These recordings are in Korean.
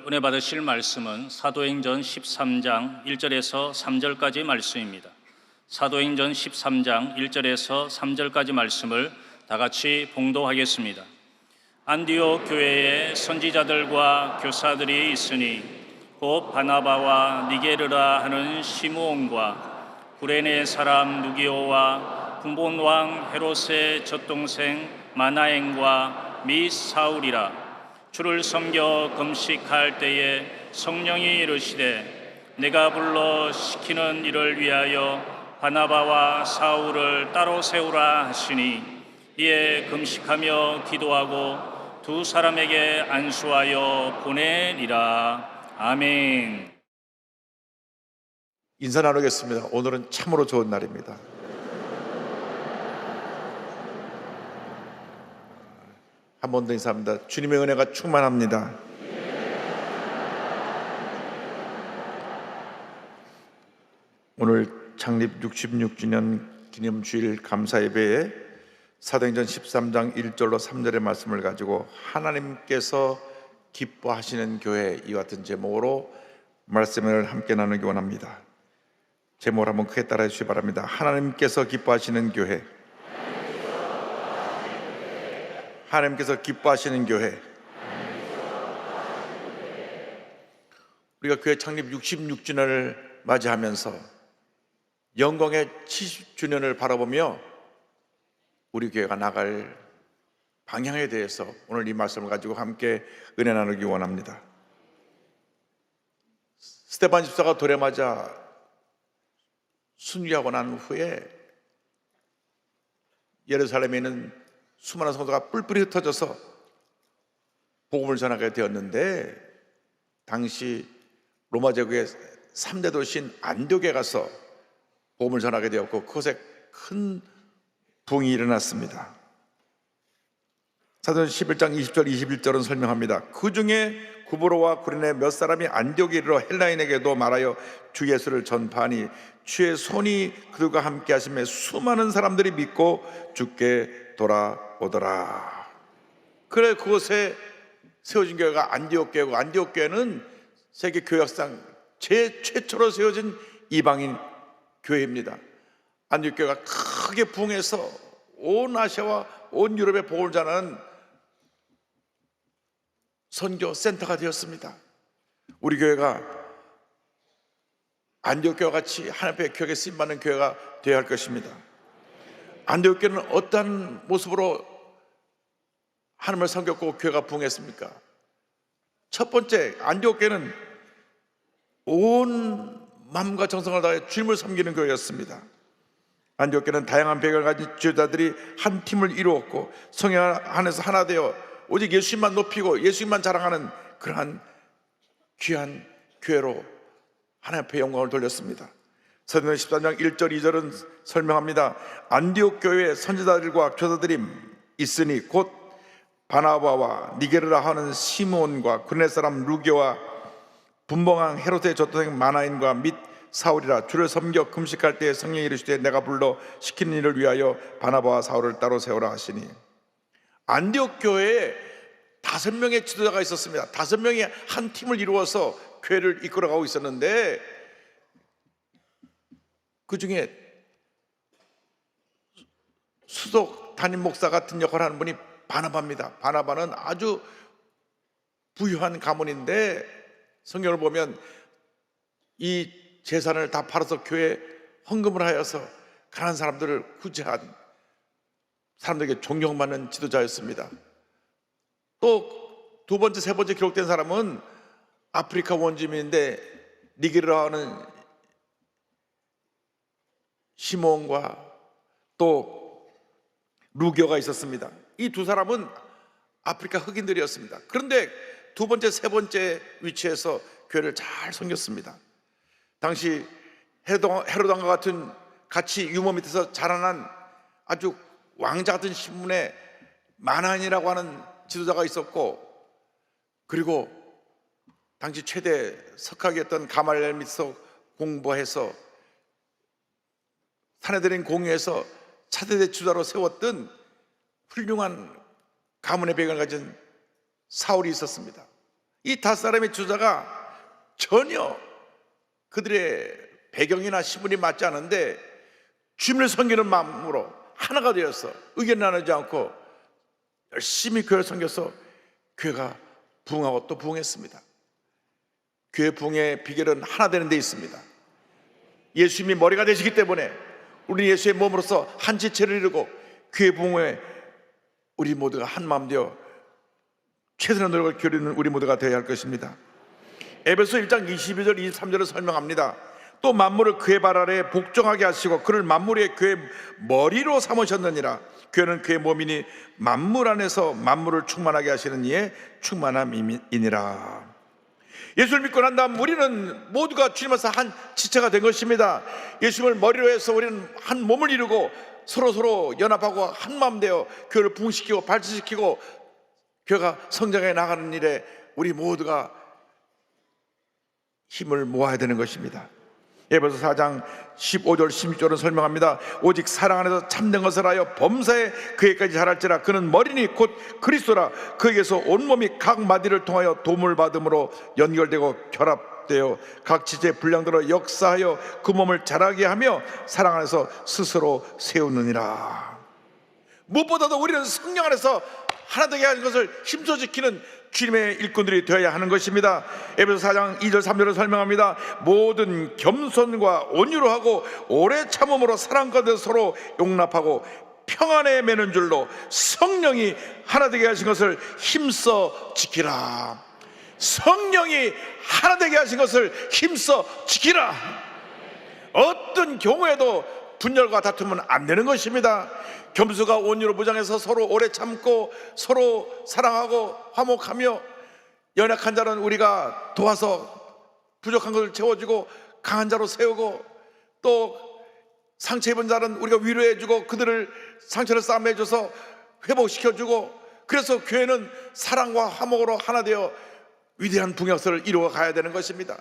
오늘 은혜 받으실 말씀은 사도행전 13장 1절에서 3절까지 말씀입니다. 사도행전 13장 1절에서 3절까지 말씀을 다 같이 봉독하겠습니다. 안디옥 교회에 선지자들과 교사들이 있으니 곧 바나바와 니게르라 하는 시므온과 구레네 사람 누기오와 분본 왕 헤롯의 젖동생 마나엔과 및 사울이라. 주를 섬겨 금식할 때에 성령이 이르시되 내가 불러 시키는 일을 위하여 바나바와 사울을 따로 세우라 하시니 이에 금식하며 기도하고 두 사람에게 안수하여 보내니라. 아멘. 인사 나누겠습니다. 오늘은 참으로 좋은 날입니다. 한 번 더 인사합니다. 주님의 은혜가 충만합니다. 오늘 창립 66주년 기념주일 감사예배에 사도행전 13장 1절로 3절의 말씀을 가지고 하나님께서 기뻐하시는 교회, 이와 같은 제목으로 말씀을 함께 나누기 원합니다. 제목을 한번 크게 따라해 주시기 바랍니다. 하나님께서 기뻐하시는 교회. 하나님께서 기뻐하시는 교회. 우리가 교회 창립 66주년을 맞이하면서 영광의 70주년을 바라보며 우리 교회가 나갈 방향에 대해서 오늘 이 말씀을 가지고 함께 은혜 나누기 원합니다. 스데반 집사가 돌에 맞아 순교하고 난 후에 예루살렘에 있는 수많은 성도가 뿔뿔이 흩어져서 복음을 전하게 되었는데, 당시 로마 제국의 3대 도시인 안디옥에 가서 복음을 전하게 되었고 그곳에 큰 부흥이 일어났습니다. 사도행전 11장 20절 21절은 설명합니다. 그 중에 구브로와 구레네 몇 사람이 안디옥에 이르러 헬라인에게도 말하여 주 예수를 전파하니 주의 손이 그들과 함께 하심에 수많은 사람들이 믿고 주께 돌아오더라. 그래 그곳에 세워진 교회가 안디옥 교회고, 안디옥 교회는 세계 교회 역사상 최초로 세워진 이방인 교회입니다. 안디옥 교회가 크게 부흥해서 온 아시아와 온 유럽에 복음을 전하는 선교 센터가 되었습니다. 우리 교회가 안디옥 교회와 같이 하나님 앞에 교회에 쓰임받는 교회가 되어야 할 것입니다. 안디옥 교회는 어떤 모습으로 하나님을 섬겼고 교회가 부흥했습니까? 첫 번째, 안디옥 교회는 온 마음과 정성을 다해 주님을 섬기는 교회였습니다. 안디옥 교회는 다양한 배경을 가진 지도자들이 한 팀을 이루었고 성령 안에서 하나 되어 오직 예수님만 높이고 예수님만 자랑하는 그러한 귀한 교회로 하나님 앞에 영광을 돌렸습니다. 사도행전 13장 1절 2절은 설명합니다. 안디옥 교회에 선지자들과 교사들이 있으니 곧 바나바와 니게르라 하는 시므온과 구레네 사람 루기오와 분봉왕 헤롯의 젖동생 마나인과 및 사울이라. 주를 섬겨 금식할 때에 성령이 이르시되 내가 불러 시키는 일을 위하여 바나바와 사울을 따로 세우라 하시니. 안디옥 교회에 5명의 지도자가 있었습니다. 5명이 한 팀을 이루어서 교회를 이끌어가고 있었는데, 그 중에 수석 담임 목사 같은 역할을 하는 분이 바나바입니다. 바나바는 아주 부유한 가문인데 성경을 보면 이 재산을 다 팔아서 교회에 헌금을 하여서 가난한 사람들을 구제한, 사람들에게 존경받는 지도자였습니다. 또 두 번째, 세 번째 기록된 사람은 아프리카 원주민인데 니게르라는 시몬과 또 루기오가 있었습니다. 이 두 사람은 아프리카 흑인들이었습니다. 그런데 두 번째, 세 번째 위치에서 교회를 잘 섬겼습니다. 당시 헤롯 왕과 같은 같이 유모 밑에서 자라난 아주 왕자 같은 신분의 마나인이라고 하는 지도자가 있었고, 그리고 당시 최대 석학이었던 가말리엘 밑에서 공부해서 사내들인 공유해서 차세대 지도자로 세웠던 훌륭한 가문의 배경을 가진 사울이 있었습니다. 이 5사람의 주자가 전혀 그들의 배경이나 신분이 맞지 않은데 주님을 섬기는 마음으로 하나가 되어서 의견 나누지 않고 열심히 교회를 섬겨서 교회가 부흥하고 또 부흥했습니다. 교회 부흥의 비결은 하나 되는 데 있습니다. 예수님이 머리가 되시기 때문에 우리 예수의 몸으로서 한 지체를 이루고 교회 부흥에 우리 모두가 한 마음 되어 최선의 노력을 기울이는 우리 모두가 되어야 할 것입니다. 에베소 1장 22절 23절을 설명합니다. 또 만물을 그의 발 아래 복종하게 하시고 그를 만물 위에 그의 머리로 삼으셨느니라. 교회는 그의 몸이니 만물 안에서 만물을 충만하게 하시는 이의 충만함이니라. 예수를 믿고 난 다음 우리는 모두가 주님께서 한 지체가 된 것입니다. 예수님을 머리로 해서 우리는 한 몸을 이루고 서로 연합하고 한 마음 되어 교회를 부흥시키고 발전시키고 교회가 성장해 나가는 일에 우리 모두가 힘을 모아야 되는 것입니다. 에베소 4장 15절 16절은 설명합니다. 오직 사랑 안에서 참된 것을 하여 범사에 그에까지 자랄지라. 그는 머리니 곧 그리스도라. 그에게서 온몸이 각 마디를 통하여 도움을 받음으로 연결되고 결합되어 각 지체의 분량대로 역사하여 그 몸을 자라게 하며 사랑 안에서 스스로 세우느니라. 무엇보다도 우리는 성령 안에서 하나 되게 하는 것을 힘써 지키는 주님의 일꾼들이 되어야 하는 것입니다. 에베소 4장 2절 3절을 설명합니다. 모든 겸손과 온유로 하고 오래 참음으로 사랑과 서로 용납하고 평안에 매는 줄로 성령이 하나 되게 하신 것을 힘써 지키라. 성령이 하나 되게 하신 것을 힘써 지키라. 어떤 경우에도 분열과 다투면 안 되는 것입니다. 겸손과 온유로 무장해서 서로 오래 참고 서로 사랑하고 화목하며 연약한 자는 우리가 도와서 부족한 것을 채워주고 강한 자로 세우고 또 상처 입은 자는 우리가 위로해주고 그들을 상처를 싸매줘서 회복시켜주고 그래서 교회는 사랑과 화목으로 하나 되어 위대한 부흥역사를 이루어 가야 되는 것입니다.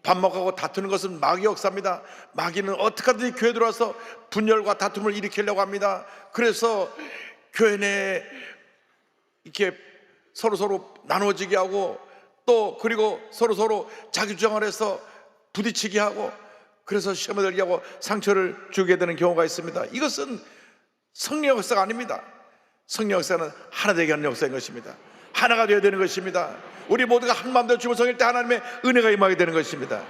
반목하고 다투는 것은 마귀 역사입니다. 마귀는 어떻게 하든지 교회에 들어와서 분열과 다툼을 일으키려고 합니다. 그래서 교회 내에 이렇게 서로 나눠지게 하고 또 그리고 서로 자기 주장을 해서 부딪히게 하고 그래서 시험에 들게 하고 상처를 주게 되는 경우가 있습니다. 이것은 성령 역사가 아닙니다. 성령 역사는 하나 되게 하는 역사인 것입니다. 하나가 되어야 되는 것입니다. 우리 모두가 한 마음 되어 주님을 섬길 때 하나님의 은혜가 임하게 되는 것입니다.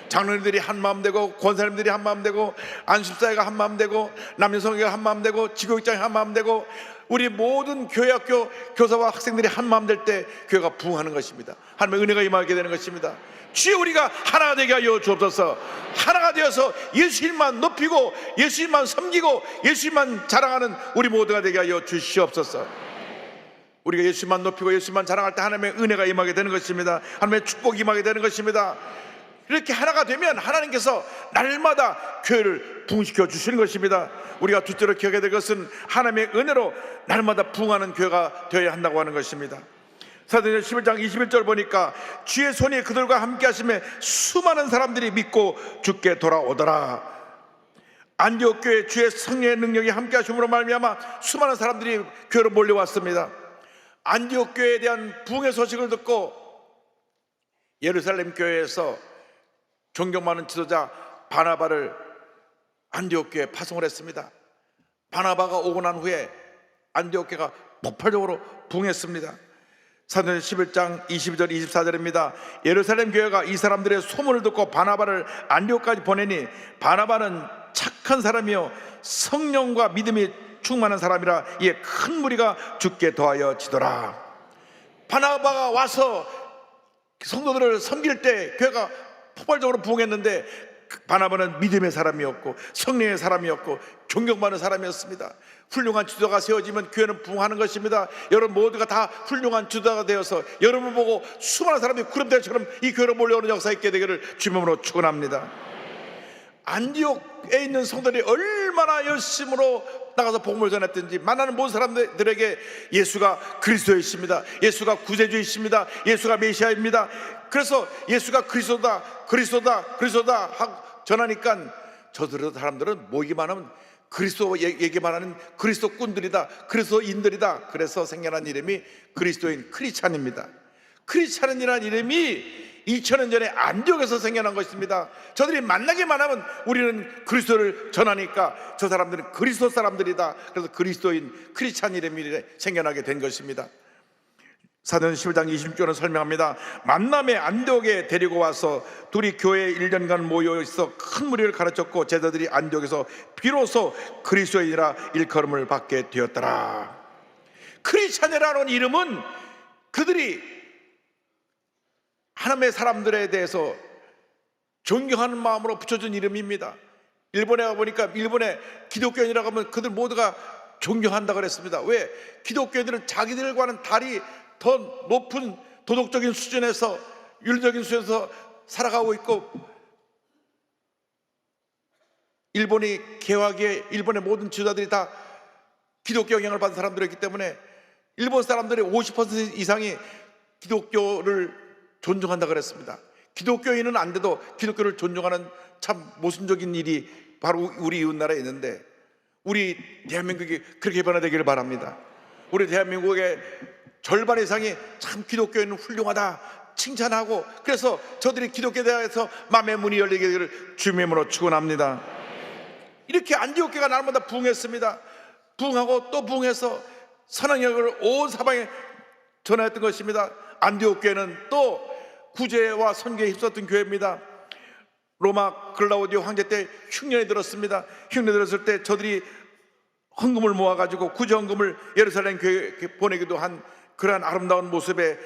장로님들이 한 마음 되고 권사님들이 한 마음 되고 안식사회가 한 마음 되고 남녀성회가 한 마음 되고 지교육장이 한 마음 되고 우리 모든 교회학교 교사와 학생들이 한 마음 될 때 교회가 부흥하는 것입니다. 하나님의 은혜가 임하게 되는 것입니다. 주여 우리가 하나가 되게 하여 주옵소서. 하나가 되어서 예수님만 높이고 예수님만 섬기고 예수님만 자랑하는 우리 모두가 되게 하여 주시옵소서. 우리가 예수만 높이고 예수만 자랑할 때 하나님의 은혜가 임하게 되는 것입니다. 하나님의 축복이 임하게 되는 것입니다. 이렇게 하나가 되면 하나님께서 날마다 교회를 부흥시켜 주시는 것입니다. 우리가 둘째로 기억해야 될 것은 하나님의 은혜로 날마다 부흥하는 교회가 되어야 한다고 하는 것입니다. 사도행전 11장 21절 보니까 주의 손이 그들과 함께 하심에 수많은 사람들이 믿고 주께 돌아오더라. 안디옥 교회 주의 성령의 능력이 함께 하심으로 말미암아 수많은 사람들이 교회로 몰려왔습니다. 안디옥 교회에 대한 부흥의 소식을 듣고 예루살렘 교회에서 존경 많은 지도자 바나바를 안디옥 교회에 파송을 했습니다. 바나바가 오고 난 후에 안디옥 교회가 폭발적으로 부흥했습니다. 사도행전 11장 22절 24절입니다. 예루살렘 교회가 이 사람들의 소문을 듣고 바나바를 안디옥까지 보내니 바나바는 착한 사람이요 성령과 믿음이 충만한 사람이라 이에 큰 무리가 죽게 더하여 지더라. 바나바가 와서 성도들을 섬길 때 교회가 폭발적으로 부흥했는데 바나바는 믿음의 사람이었고 성령의 사람이었고 존경받는 사람이었습니다. 훌륭한 지도자가 세워지면 교회는 부흥하는 것입니다. 여러분 모두가 다 훌륭한 지도자가 되어서 여러분을 보고 수많은 사람이 구름대처럼 이 교회로 몰려오는 역사 있게 되기를 주님으로 축원합니다. 안디옥에 있는 성도들이 얼마나 열심으로 나가서 복음을 전했든지 만나는 모든 사람들에게 예수가 그리스도이십니다. 예수가 구세주이십니다. 예수가 메시아입니다. 그래서 예수가 그리스도다 하고 전하니까 저들 사람들은 모이기만 하면 그리스도 얘기만 하는 그리스도꾼들이다, 그리스도인들이다. 그래서 생겨난 이름이 그리스도인 크리스찬입니다. 크리스찬이라는 이름이 2000년 전에 안디옥에서 생겨난 것입니다. 저들이 만나기만 하면 우리는 그리스도를 전하니까 저 사람들은 그리스도 사람들이다. 그래서 그리스도인 크리스찬 이름이 생겨나게 된 것입니다. 사도행전 11장 26절은 설명합니다. 만남의 안디옥에 데리고 와서 둘이 교회에 1년간 모여 있어 큰 무리를 가르쳤고 제자들이 안디옥에서 비로소 그리스도인이라 일컬음을 받게 되었더라. 크리스찬이라는 이름은 그들이 하나님의 사람들에 대해서 존경하는 마음으로 붙여준 이름입니다. 일본에 가보니까 일본의 기독교인이라고 하면 그들 모두가 존경한다고 그랬습니다. 왜? 기독교인들은 자기들과는 달리 더 높은 도덕적인 수준에서 윤리적인 수준에서 살아가고 있고, 일본이 개화기에 일본의 모든 지도자들이 다 기독교 영향을 받은 사람들이었기 때문에 일본 사람들의 50% 이상이 기독교를 존중한다고 그랬습니다. 기독교인은 안 돼도 기독교를 존중하는 참 모순적인 일이 바로 우리 이웃나라에 있는데, 우리 대한민국이 그렇게 변화되기를 바랍니다. 우리 대한민국의 절반 이상이 참 기독교인은 훌륭하다 칭찬하고, 그래서 저들이 기독교에 대해서 마음의 문이 열리게 되기를 주님의 이름으로 축원합니다. 이렇게 안디옥 교회가 날마다 부흥했습니다. 부흥하고 또 부흥해서 선왕역을 온 사방에 전하였던 것입니다. 안디옥 교회는 또 구제와 선교에 힘썼던 교회입니다. 로마 글라우디오 황제 때 흉년이 들었습니다. 흉년이 들었을 때 저들이 헌금을 모아가지고 구제 헌금을 예루살렘 교회에 보내기도 한 그러한 아름다운 모습의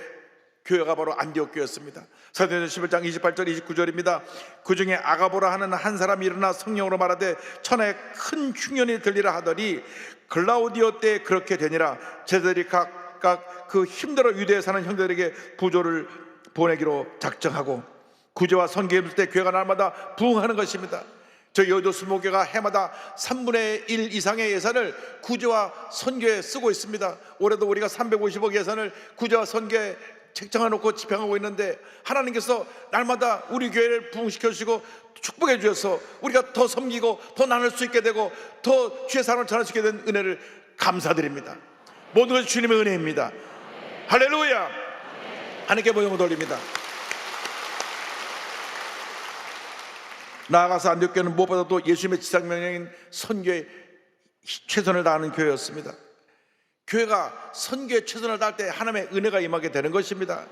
교회가 바로 안디옥 교회였습니다. 사도행전 11장 28절 29절입니다. 그 중에 아가보라 하는 한 사람이 일어나 성령으로 말하되 천하에 큰 흉년이 들리라 하더니 글라우디오 때 그렇게 되니라. 제자들이 각각 그 힘들어 유대에 사는 형제들에게 부조를 보내기로 작정하고 구제와 선교에 있을 때 교회가 날마다 부흥하는 것입니다. 저희 여의도 수목교가 해마다 3분의 1 이상의 예산을 구제와 선교에 쓰고 있습니다. 올해도 우리가 350억 예산을 구제와 선교에 책정해 놓고 집행하고 있는데, 하나님께서 날마다 우리 교회를 부흥시켜 주시고 축복해 주셔서 우리가 더 섬기고 더 나눌 수 있게 되고 더 주의 사랑을 전할 수 있게 된 은혜를 감사드립니다. 모든 것이 주님의 은혜입니다. 할렐루야. 하나님께 영광을 돌립니다. 나아가서 안디옥 교회는 무엇보다도 예수님의 지상명령인 선교에 최선을 다하는 교회였습니다. 교회가 선교에 최선을 다할 때 하나님의 은혜가 임하게 되는 것입니다.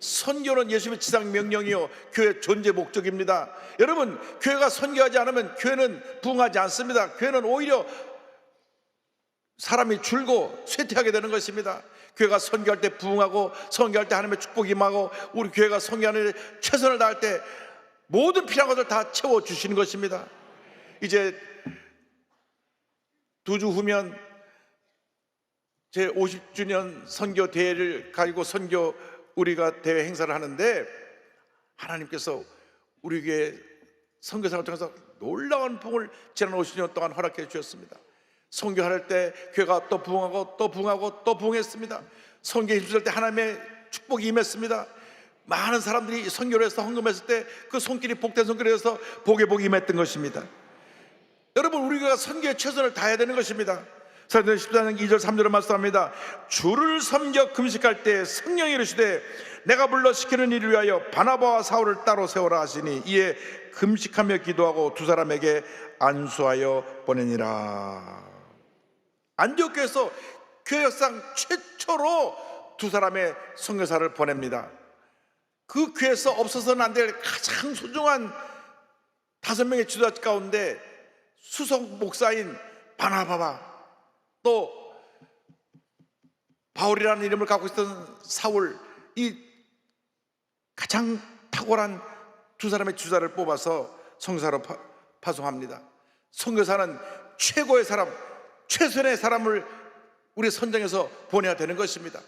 선교는 예수님의 지상명령이요 교회의 존재 목적입니다. 여러분, 교회가 선교하지 않으면 교회는 부흥하지 않습니다. 교회는 오히려 사람이 줄고 쇠퇴하게 되는 것입니다. 교회가 선교할 때 부흥하고 선교할 때 하나님의 축복이 임하고 우리 교회가 선교하는 데 최선을 다할 때 모든 필요한 것을 다 채워주시는 것입니다. 이제 2주 후면 제 50주년 선교 대회를 가지고 선교 우리가 대회 행사를 하는데, 하나님께서 우리 교회 선교사를 통해서 놀라운 부흥을 지난 50년 동안 허락해 주셨습니다. 선교할 때 교회가 또 부흥하고 또 부흥하고 또 부흥했습니다. 선교에 힘쓸 때 하나님의 축복이 임했습니다. 많은 사람들이 선교를 해서 헌금했을 때 그 손길이 복된 손길이 해서 복에 복이 임했던 것입니다. 여러분, 우리가 선교에 최선을 다해야 되는 것입니다. 사도행전 14장 2절 3절을 말씀합니다. 주를 섬겨 금식할 때 성령이 이르시되 내가 불러 시키는 일을 위하여 바나바와 사울을 따로 세우라 하시니 이에 금식하며 기도하고 두 사람에게 안수하여 보내니라. 안디옥 교회에서 교회 역사상 최초로 두 사람의 선교사를 보냅니다. 그 교회에서 없어서는 안 될 가장 소중한 5명의 지도자 가운데 수석 목사인 바나바와 또 바울이라는 이름을 갖고 있던 사울, 이 가장 탁월한 두 사람의 주자를 뽑아서 선교사로 파송합니다. 선교사는 최고의 사람, 최선의 사람을 우리 선정해서 보내야 되는 것입니다.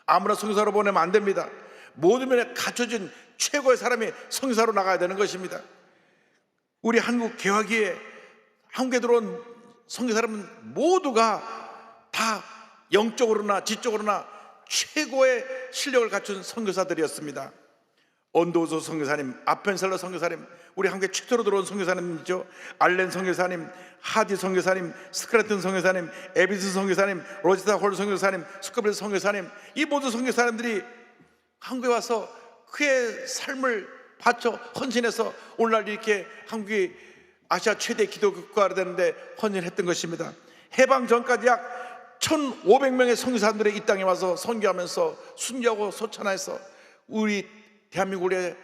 아무나 선교사로 보내면 안 됩니다. 모든 면에 갖춰진 최고의 사람이 선교사로 나가야 되는 것입니다. 우리 한국 개화기에 한국에 들어온 선교사람은 모두가 다 영적으로나 지적으로나 최고의 실력을 갖춘 선교사들이었습니다. 언도우소 선교사님, 아펜셀러 선교사님, 우리 한국에 최초로 들어온 선교사님이죠. 알렌 선교사님, 하디 선교사님, 스크래튼 선교사님, 에비스 선교사님, 로지타 홀 선교사님, 스코빌 선교사님, 이 모든 선교사님들이 한국에 와서 그의 삶을 바쳐 헌신해서 오늘날 이렇게 한국이 아시아 최대 기독교 국가가 되는데 헌신했던 것입니다. 해방 전까지 약 1,500명의 선교사들이 이 땅에 와서 선교하면서 순교하고 소천해서 우리 대한민국의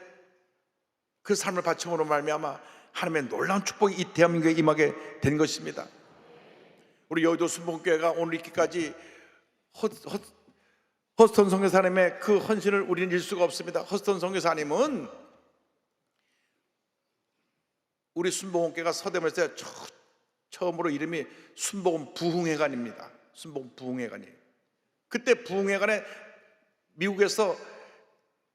그 삶을 바침으로 말미암아 하나님의 놀라운 축복이 이 대한민국에 임하게 된 것입니다. 우리 여의도 순복음교회가 오늘 이렇게까지 허스턴 선교사님의 그 헌신을 우리는 잃을 수가 없습니다. 허스턴 선교사님은 우리 순복음교회가 서대문에서 처음으로 이름이 순복음 부흥회관입니다. 순복음 부흥회관이에요. 그때 부흥회관에 미국에서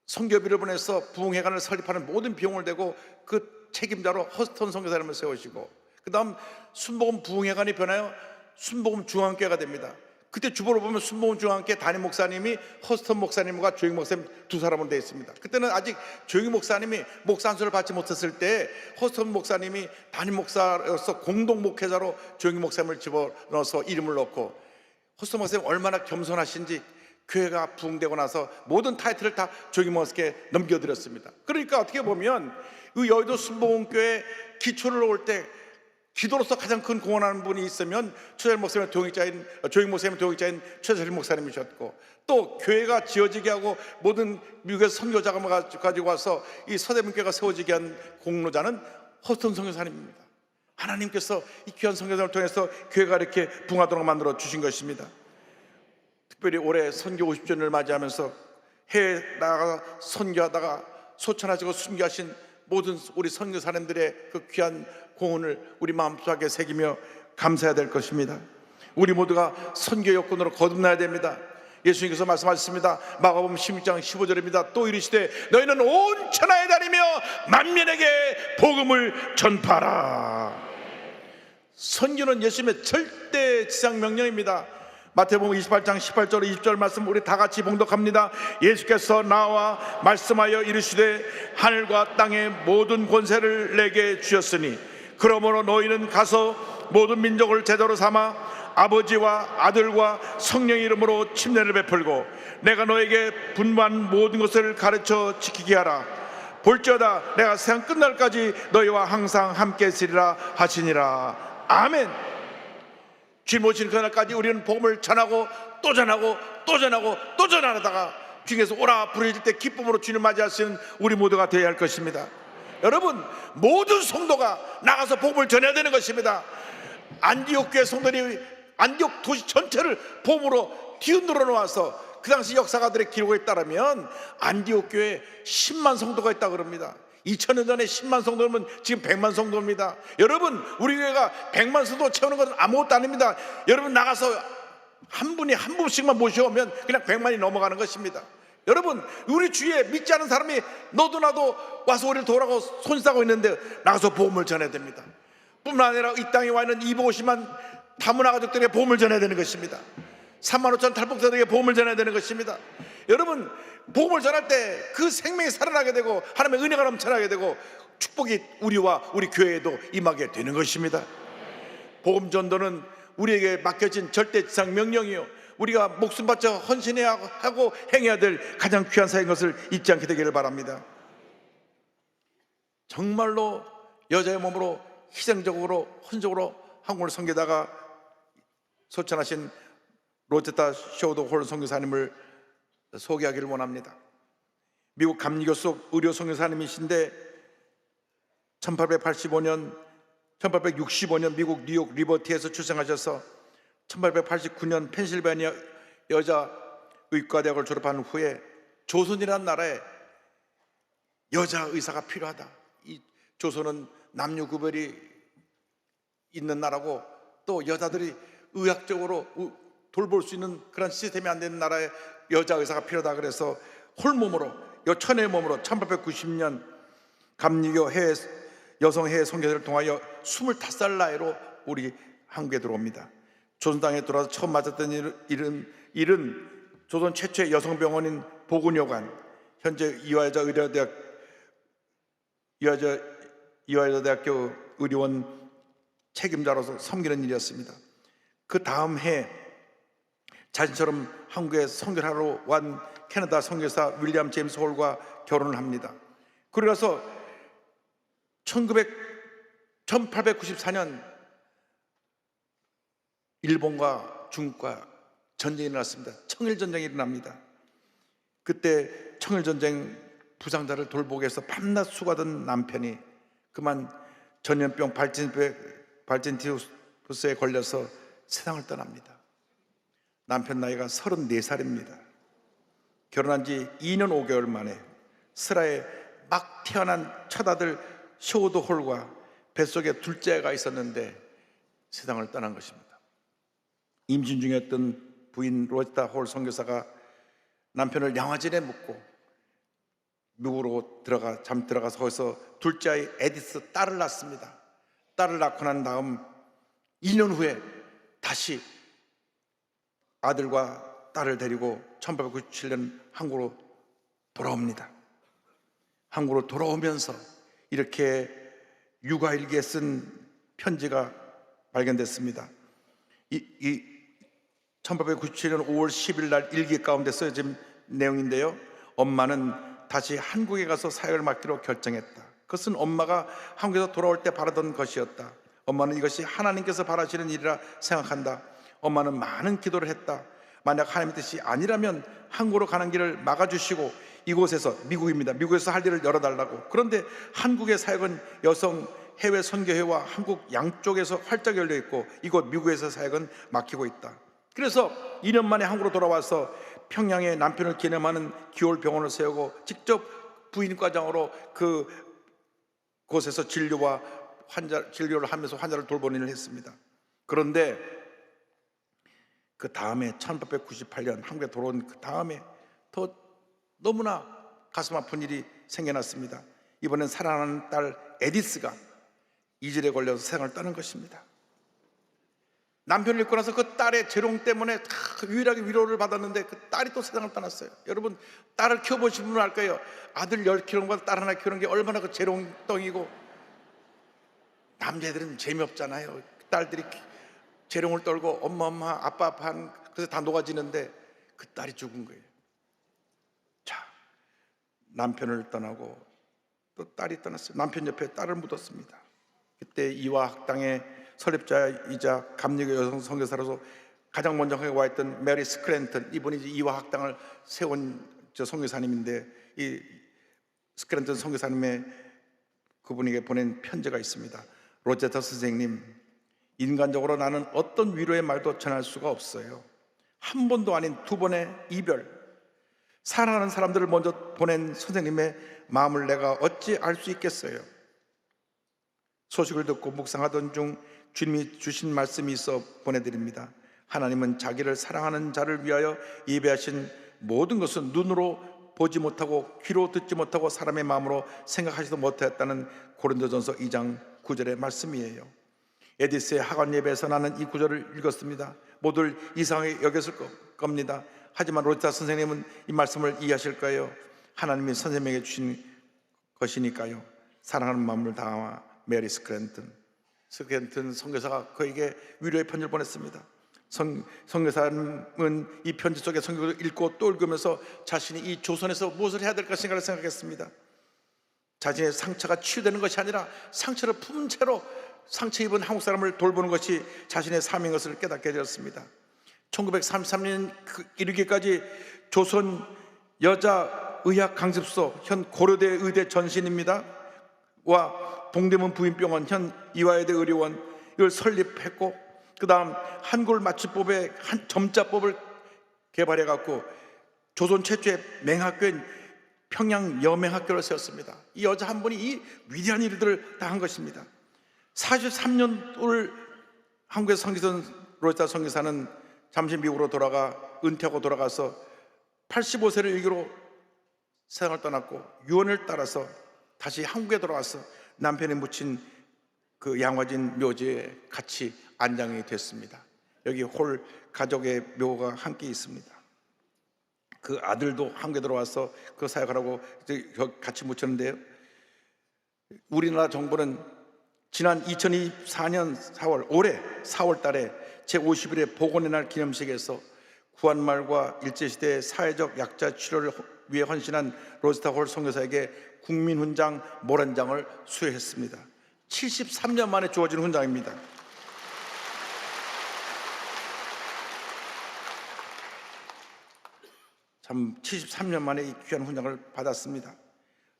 선교비를 보내서 부흥회관을 설립하는 모든 비용을 대고 그 책임자로 허스턴 선교사님을 세우시고, 그 다음 순복음 부흥회관이 변하여 순복음 중앙교회가 됩니다. 그때 주보를 보면 순복음 중앙교회 담임 목사님이 허스턴 목사님과 조영 목사님 두 사람으로 되어 있습니다. 그때는 아직 조영 목사님이 목사 안수를 받지 못했을 때 허스턴 목사님이 담임 목사로서 공동 목회자로 조영 목사님을 집어넣어서 이름을 넣고, 허스턴 목사님 얼마나 겸손하신지 교회가 부흥되고 나서 모든 타이틀을 다 조영 목사님께 넘겨드렸습니다. 그러니까 어떻게 보면 이 여의도 순복음교회 기초를 놓을 때 기도로서 가장 큰 공헌하는 분이 있으면 조영 목사님의 동역자인 최철일 목사님이셨고, 또 교회가 지어지게 하고 모든 미국에서 선교자금을 가지고 와서 이 서대문교회가 세워지게 한 공로자는 허스턴 선교사님입니다. 하나님께서 이 귀한 선교사를 통해서 교회가 이렇게 부흥하도록 만들어 주신 것입니다. 특별히 올해 선교 50주년을 맞이하면서 해외 나가 선교하다가 소천하시고 순교하신 모든 우리 선교사님들의 그 귀한 공헌을 우리 마음속에 새기며 감사해야 될 것입니다. 우리 모두가 선교 여건으로 거듭나야 됩니다. 예수님께서 말씀하셨습니다. 마가복음 16장 15절입니다. 또 이르시되 너희는 온 천하에 다니며 만민에게 복음을 전파하라. 선교는 예수님의 절대 지상 명령입니다. 마태복음 28장 18절 20절 말씀 우리 다 같이 봉독합니다. 예수께서 나와 말씀하여 이르시되 하늘과 땅의 모든 권세를 내게 주셨으니 그러므로 너희는 가서 모든 민족을 제자로 삼아 아버지와 아들과 성령의 이름으로 침례를 베풀고 내가 너에게 분부한 모든 것을 가르쳐 지키게 하라. 볼지어다 내가 세상 끝날까지 너희와 항상 함께 있으리라 하시니라. 아멘. 주님 오신 그날까지 우리는 복음을 전하고 또 전하고 또 전하고 또 전하다가 주님께서 오라 부르실 때 기쁨으로 주님 맞이하시는 우리 모두가 되어야 할 것입니다. 여러분, 모든 성도가 나가서 복음을 전해야 되는 것입니다. 안디옥 교회 성도들이 안디옥 도시 전체를 복음으로 뒤흔들어 놓아서 그 당시 역사가들의 기록에 따르면 안디옥 교회에 10만 성도가 있다고 그럽니다. 2000년 전에 10만 성도면 지금 100만 성도입니다. 여러분, 우리 교회가 100만 성도 채우는 것은 아무것도 아닙니다. 여러분 나가서 한 분이 한 분씩만 모셔오면 그냥 100만이 넘어가는 것입니다. 여러분, 우리 주위에 믿지 않은 사람이 너도 나도 와서 우리를 도우라고 손싸고 있는데 나가서 복음을 전해야 됩니다. 뿐만 아니라 이 땅에 와 있는 250만 다문화 가족들에게 복음을 전해야 되는 것입니다. 3만 5천 탈북자들에게 복음을 전해야 되는 것입니다. 여러분, 복음을 전할 때 그 생명이 살아나게 되고 하나님의 은혜가 넘쳐나게 되고 축복이 우리와 우리 교회에도 임하게 되는 것입니다. 복음 전도는 우리에게 맡겨진 절대지상 명령이요, 우리가 목숨 바쳐 헌신해야 하고 행해야 될 가장 귀한 사역인 것을 잊지 않게 되기를 바랍니다. 정말로 여자의 몸으로 희생적으로 헌적으로 한국을 섬기다가 소천하신 로제타 쇼도 홀 선교사님을 소개하기를 원합니다. 미국 감리교 속 의료 선교사님이신데 1865년 미국 뉴욕 리버티에서 출생하셔서 1889년 펜실베니아 여자 의과대학을 졸업한 후에 조선이라는 나라에 여자 의사가 필요하다. 이 조선은 남녀 구별이 있는 나라고 또 여자들이 의학적으로 돌볼 수 있는 그런 시스템이 안 되는 나라에 여자 의사가 필요하다. 그래서 홀몸으로 천의 몸으로 1890년 감리교 여성 해외 선교사를 통하여 25살 나이로 우리 한국에 들어옵니다. 조선 땅에 들어와서 처음 맞았던 일은 조선 최초의 여성병원인 보건여관, 현재 이화여자대학교 의료원 책임자로서 섬기는 일이었습니다. 그 다음 해 자신처럼 한국에 선교하러 온 캐나다 선교사 윌리엄 제임스 홀과 결혼을 합니다. 그러고서 1894년 일본과 중국과 전쟁이 일어났습니다. 청일전쟁이 일어납니다. 그때 청일전쟁 부상자를 돌보기 위해서 밤낮 수고하던 남편이 그만 전염병 발진티푸스에 걸려서 세상을 떠납니다. 남편 나이가 34살입니다. 결혼한 지 2년 5개월 만에 슬하에 막 태어난 첫 아들 쇼드 홀과 뱃속에 둘째가 있었는데 세상을 떠난 것입니다. 임신 중이었던 부인 로제타 홀 선교사가 남편을 양화진에 묻고 미국으로 들어가서 거기서 둘째 아이 에디스 딸을 낳습니다. 딸을 낳고 난 다음 2년 후에 다시 아들과 딸을 데리고 1897년 한국으로 돌아옵니다. 한국으로 돌아오면서 이렇게 육아일기에 쓴 편지가 발견됐습니다. 1897년 5월 10일 날 일기 가운데 써진 내용인데요, 엄마는 다시 한국에 가서 사역을 맡기로 결정했다. 그것은 엄마가 한국에서 돌아올 때 바라던 것이었다. 엄마는 이것이 하나님께서 바라시는 일이라 생각한다. 엄마는 많은 기도를 했다. 만약 하나님의 뜻이 아니라면 한국으로 가는 길을 막아주시고 이곳에서, 미국입니다, 미국에서 할 일을 열어달라고. 그런데 한국의 사역은 여성 해외 선교회와 한국 양쪽에서 활짝 열려 있고 이곳 미국에서 사역은 막히고 있다. 그래서 2년 만에 한국으로 돌아와서 평양에 남편을 기념하는 기월 병원을 세우고 직접 부인과장으로 그곳에서 진료를 하면서 환자를 돌보는 일을 했습니다. 그런데 그 다음에 1898년 한국에 돌아온 그 다음에 더 너무나 가슴 아픈 일이 생겨났습니다. 이번엔 사랑하는 딸 에디스가 이질에 걸려서 세상을 떠난 것입니다. 남편을 잃고 나서 그 딸의 재롱 때문에 유일하게 위로를 받았는데 그 딸이 또 세상을 떠났어요. 여러분, 딸을 키워보신 분은 알 거예요. 아들 10키우는 딸 하나 키우는 게 얼마나 그 재롱덩이고. 남자애들은 재미없잖아요. 딸들이 재롱을 떨고 엄마 아빠 그래서 다 녹아지는데 그 딸이 죽은 거예요. 자, 남편을 떠나고 또 딸이 떠났어요. 남편 옆에 딸을 묻었습니다. 그때 이화학당의 설립자이자 감리교 여성 선교사로서 가장 먼저 와 있던 메리 스크랜턴, 이분이 이화학당을 세운 선교사님인데, 이 스크랜턴 선교사님의 그분에게 보낸 편지가 있습니다. 로제타 선생님, 인간적으로 나는 어떤 위로의 말도 전할 수가 없어요. 한 번도 아닌 2번의 이별, 사랑하는 사람들을 먼저 보낸 선생님의 마음을 내가 어찌 알 수 있겠어요. 소식을 듣고 묵상하던 중 주님이 주신 말씀이 있어 보내드립니다. 하나님은 자기를 사랑하는 자를 위하여 예배하신 모든 것은 눈으로 보지 못하고 귀로 듣지 못하고 사람의 마음으로 생각하지도 못했다는 고린도전서 2장 9절의 말씀이에요. 에디스의 학원 예배에서 나는 이 구절을 읽었습니다. 모두를 이상하게 여겼을 겁니다. 하지만 로제타 선생님은 이 말씀을 이해하실 거예요. 하나님이 선생님에게 주신 것이니까요. 사랑하는 마음을 다함아, 메리 스크랜턴 선교사가 그에게 위로의 편지를 보냈습니다. 선교사는 이 편지 속에 성경을 읽고 또 읽으면서 자신이 이 조선에서 무엇을 해야 될 것인가를 생각했습니다. 자신의 상처가 치유되는 것이 아니라 상처를 품은 채로 상처 입은 한국 사람을 돌보는 것이 자신의 삶인 것을 깨닫게 되었습니다. 1933년 이르기까지 조선 여자의학 강습소, 현 고려대 의대 전신입니다, 와 동대문 부인병원, 현 이화여대 의료원, 이걸 설립했고, 그 다음 한골맞춤법의 점자법을 개발해 갖고 조선 최초의 맹학교인 평양 여맹학교를 세웠습니다. 이 여자 한 분이 이 위대한 일들을 다 한 것입니다. 43년을 한국에서 선교선 로제타 선교사는 잠시 미국으로 돌아가 은퇴하고 돌아가서 85세를 일기로 세상을 떠났고, 유언을 따라서 다시 한국에 돌아와서 남편이 묻힌 그 양화진 묘지에 같이 안장이 됐습니다. 여기 홀 가족의 묘가 함께 있습니다. 그 아들도 한국에 들어와서 그 사역하라고 같이 묻혔는데요, 우리나라 정부는 지난 2024년 4월, 올해 4월 달에 제51회 복원의 날 기념식에서 구한말과 일제시대의 사회적 약자 치료를 위해 헌신한 로제타 홀 선교사에게 국민훈장 모란장을 수여했습니다. 73년 만에 주어진 훈장입니다. 참 73년 만에 이 귀한 훈장을 받았습니다.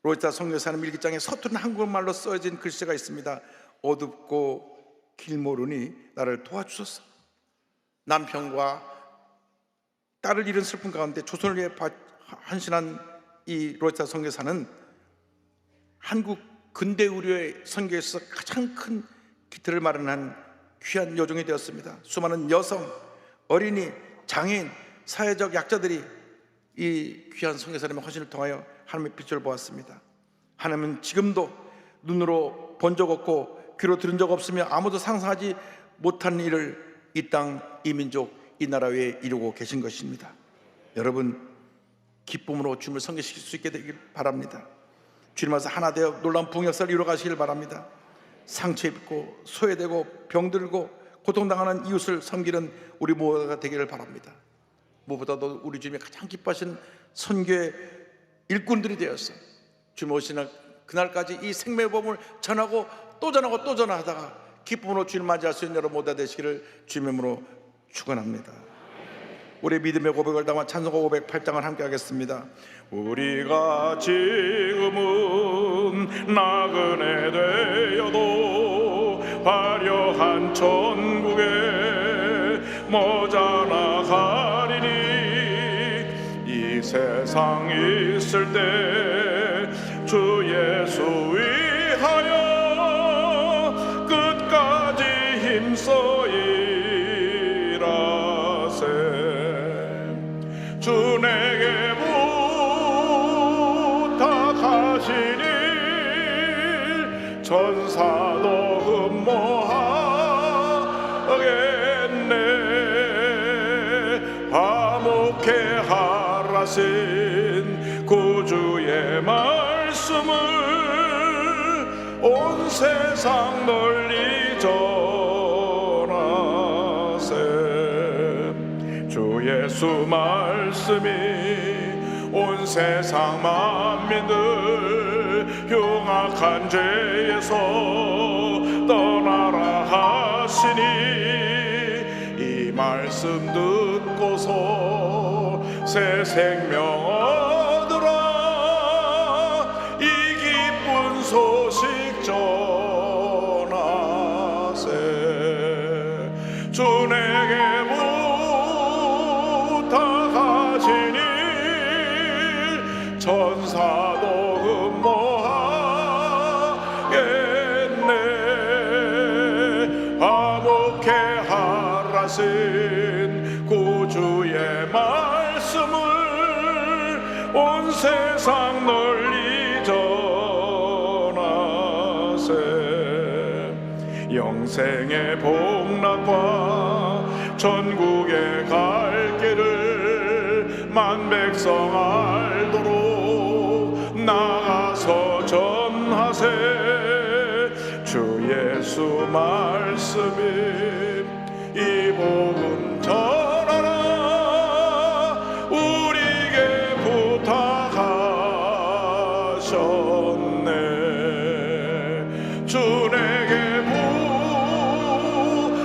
로제타 선교사는 일기장에 서투른 한국말로 써진 글씨가 있습니다. 어둡고 길 모르니 나를 도와주소서. 남편과 딸을 잃은 슬픔 가운데 조선을 위해 헌신한 이 로제타 선교사는 한국 근대 의료의 선교에서 가장 큰 기틀을 마련한 귀한 요정이 되었습니다. 수많은 여성, 어린이, 장애인, 사회적 약자들이 이 귀한 선교사님의 헌신을 통하여 하나님의 빛을 보았습니다. 하나님은 지금도 눈으로 본 적 없고 귀로 들은 적 없으며 아무도 상상하지 못한 일을 이 땅, 이 민족, 이 나라 위에 이루고 계신 것입니다. 여러분, 기쁨으로 주님을 섬기실 수 있게 되길 바랍니다. 주님 앞에서 하나 되어 놀라운 부흥역사를 이루어 가시길 바랍니다. 상처 입고 소외되고 병들고 고통당하는 이웃을 섬기는 우리 모두가 되기를 바랍니다. 무엇보다도 우리 주님이 가장 기뻐하신 선교의 일꾼들이 되어서 주님 오시는 그날까지 이 생명의 복음을 전하고 또 전하고 또 전하다가 기쁨으로 주님 맞이할 수 있는 여러분 모두가 되시기를 주님의 이름으로 축원합니다. 우리 믿음의 고백을 담아 찬송가 508장을 함께 하겠습니다. 우리가 지금은 나그네 되어도 화려한 천국에 모자라 가리니 이 세상 있을 때 주 예수 위하여 끝까지 힘써 일하세. 주 내게 부탁하시니 천사도 흠모하겠네. 화목해 하라신 구주의 말씀을 온 세상 널리 전하세. 주 예수 말씀이 온 세상 만민들 흉악한 죄에서 떠나라 하시니 이 말씀 듣고서 새 생명 얻으라. 이 기쁜 소식 전하세. 주 내게 부탁하시니 천사도 흠모하겠네. 화목해 하라신 구주의 말씀을 온 세상 널리 전하세. 영생의 복락과 전국에 갈 길을 만백성 알도록 나가서 전하세. 주 예수 말씀이 이 복음 전하라. 우리에게 부탁하셨네. 주 내게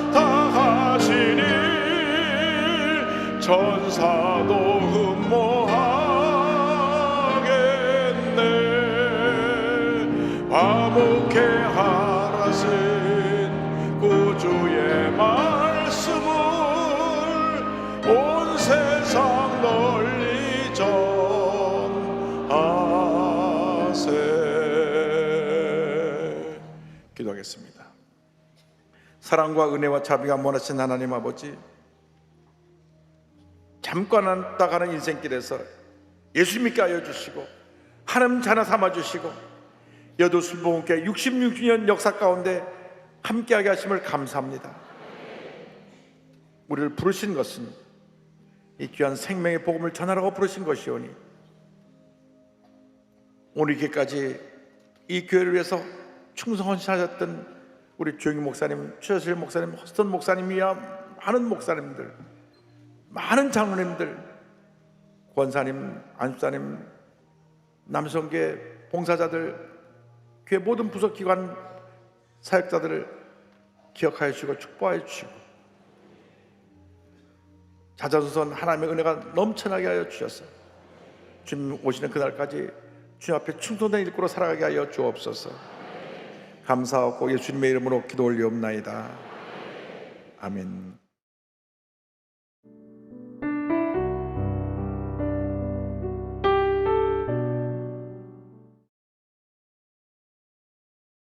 부탁하시니 천사도 흠모하겠네. 화목해 하라신 구주의 말씀을 온 세상 널리 전하세. 기도하겠습니다. 사랑과 은혜와 자비가 원하신 하나님 아버지, 잠깐 왔다 가는 인생길에서 예수 믿게 하여 주시고 하나님 자녀 삼아 주시고 여도 순복음교회 66년 역사 가운데 함께하게 하심을 감사합니다. 우리를 부르신 것은 이 귀한 생명의 복음을 전하라고 부르신 것이오니 오늘 이렇게까지 이 교회를 위해서 충성헌신하셨던 우리 조영희 목사님, 최여실 목사님, 허스턴 목사님이야 많은 목사님들 많은 장로님들, 권사님, 안수사님, 남성계 봉사자들, 교회 모든 부속기관 사역자들을 기억하여 주시고 축복하여 주시고 자자손손 하나님의 은혜가 넘쳐나게 하여 주셔서 주님 오시는 그날까지 주님 앞에 충성된 일꾼으로 살아가게 하여 주옵소서. 감사하고 예수님의 이름으로 기도 올리옵나이다. 아멘.